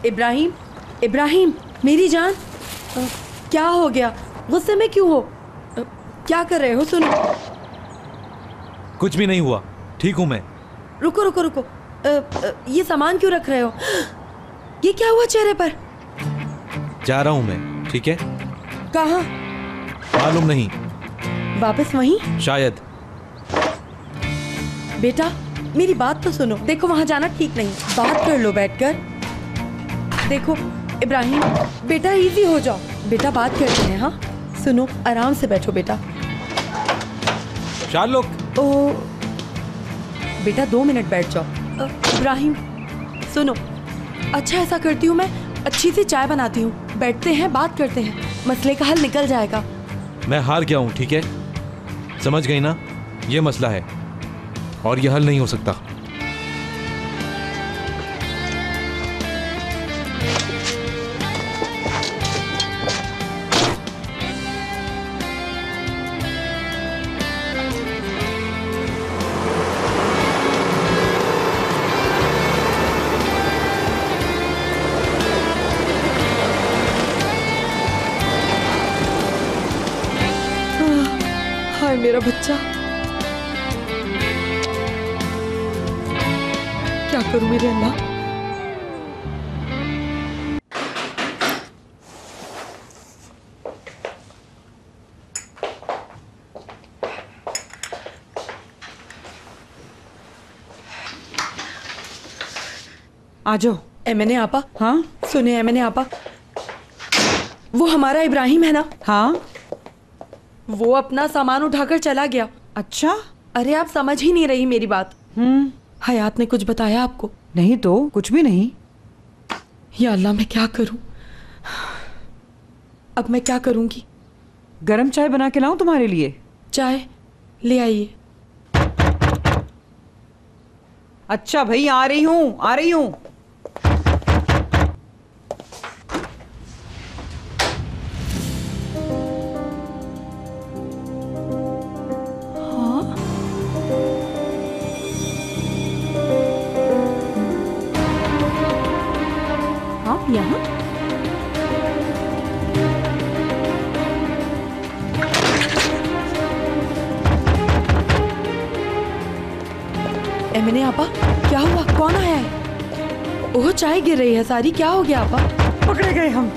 इब्राहिम, इब्राहिम, मेरी जान, क्या हो गया? गुस्से में क्यों हो? क्या कर रहे हो? सुनो। कुछ भी नहीं हुआ, ठीक हूं मैं। रुको रुको रुको, ये सामान क्यों रख रहे हो? ये क्या हुआ चेहरे पर? जा रहा हूं मैं, ठीक है? कहाँ? मालूम नहीं। वापस वहीं? शायद। बेटा मेरी बात तो सुनो। देखो वहां जाना ठीक नहीं, बात कर लो बैठकर। देखो इब्राहिम, बेटा इजी हो जाओ, बेटा बात करते हैं। हाँ सुनो, आराम से बैठो बेटा। शार्लोक। ओ बेटा 2 मिनट बैठ जाओ। इब्राहिम सुनो, अच्छा ऐसा करती हूँ मैं, अच्छी सी चाय बनाती हूँ, बैठते हैं बात करते हैं, मसले का हल निकल जाएगा। मैं हार गया हूँ, ठीक है? समझ गई ना? ये मसला है और ये हल नहीं हो सकता। हाय मेरा बच्चा, क्या करूं मेरे अल्लाह। आ जाओ। एमएनए आपा। हाँ सुनिए एमएनए आपा, वो हमारा इब्राहिम है ना? हाँ। वो अपना सामान उठाकर चला गया। अच्छा। अरे आप समझ ही नहीं रही मेरी बात। हयात ने कुछ बताया आपको? नहीं तो कुछ भी नहीं। या अल्लाह मैं क्या करूं, अब मैं क्या करूंगी? गरम चाय बना के लाऊं तुम्हारे लिए? चाय ले आइए। अच्छा भाई, आ रही हूँ आ रही हूँ। यहाँ एमएनए आपा, क्या हुआ? कौन आया है? ओह चाय गिर रही है सारी, क्या हो गया आपा? पकड़े गए हम,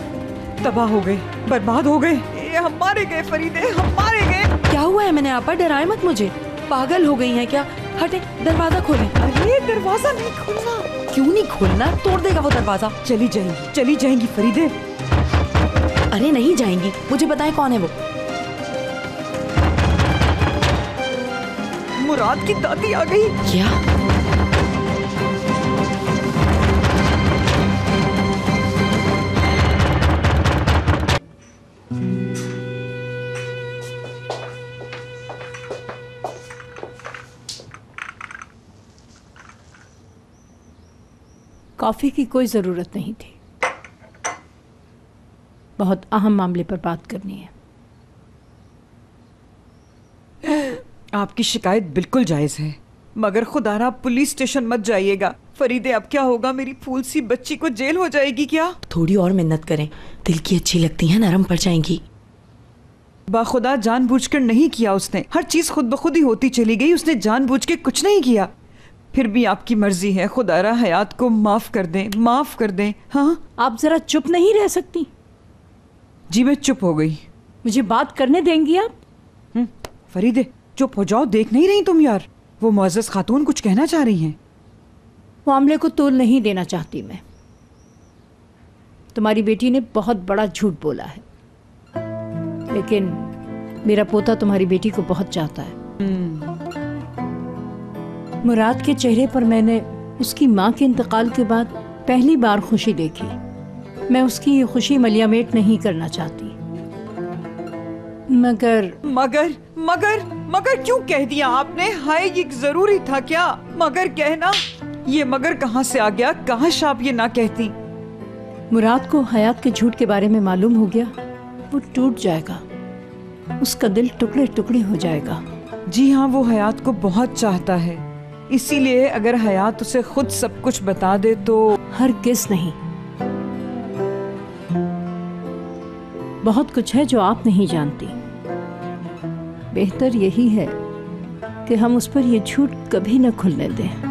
तबाह हो गए, बर्बाद हो गए, ये हम मारे गए फरीदे, हम मारे गए। क्या हुआ एमएनए आपा? डराए मत मुझे, पागल हो गई हैं क्या? हटे, दरवाजा खोलें। अरे दरवाजा नहीं खोलना। क्यों नहीं खोलना? तोड़ देगा वो दरवाजा। चली जाएंगी फरीदे। अरे नहीं जाएंगी, मुझे बताएं कौन है वो? मुराद की दादी आ गई। क्या? कॉफी की कोई ज़रूरत नहीं थी, बहुत अहम मामले पर बात करनी है। आपकी शिकायत बिल्कुल जायज है, मगर खुदारा आप पुलिस स्टेशन मत जाइएगा। फरीदे अब क्या होगा? मेरी फूल सी बच्ची को जेल हो जाएगी क्या? थोड़ी और मेहनत करें, दिल की अच्छी लगती है, नरम पड़ जाएंगी। बाखुदा जानबूझकर नहीं किया उसने, हर चीज खुद ब खुद ही होती चली गई, उसने जानबूझ के कुछ नहीं किया। फिर भी आपकी मर्जी है, खुदारा हयात को माफ कर दें, माफ कर दें। हाँ आप जरा चुप नहीं रह सकती? जी मैं चुप हो गई। मुझे बात करने देंगी आप? फरीदे चुप हो जाओ, देख नहीं रही तुम यार? वो मुअज़्ज़ज़ खातून कुछ कहना चाह रही हैं। मामले को तूल नहीं देना चाहती मैं। तुम्हारी बेटी ने बहुत बड़ा झूठ बोला है, लेकिन मेरा पोता तुम्हारी बेटी को बहुत चाहता है। मुराद के चेहरे पर मैंने उसकी माँ के इंतकाल के बाद पहली बार खुशी देखी। मैं उसकी ये खुशी मलियामेट नहीं करना चाहती, मगर मगर मगर मगर क्यों कह दिया आपने? हाय ये जरूरी था क्या? मगर कहना, ये मगर कहाँ से आ गया? काश आप ये ना कहती। मुराद को हयात के झूठ के बारे में मालूम हो गया, वो टूट जाएगा। उसका दिल टुकड़े टुकड़े हो जाएगा। जी हाँ, वो हयात को बहुत चाहता है, इसीलिए अगर हयात उसे खुद सब कुछ बता दे तो। हरगिज़ नहीं। बहुत कुछ है जो आप नहीं जानती। बेहतर यही है कि हम उस पर ये झूठ कभी न खुलने दें।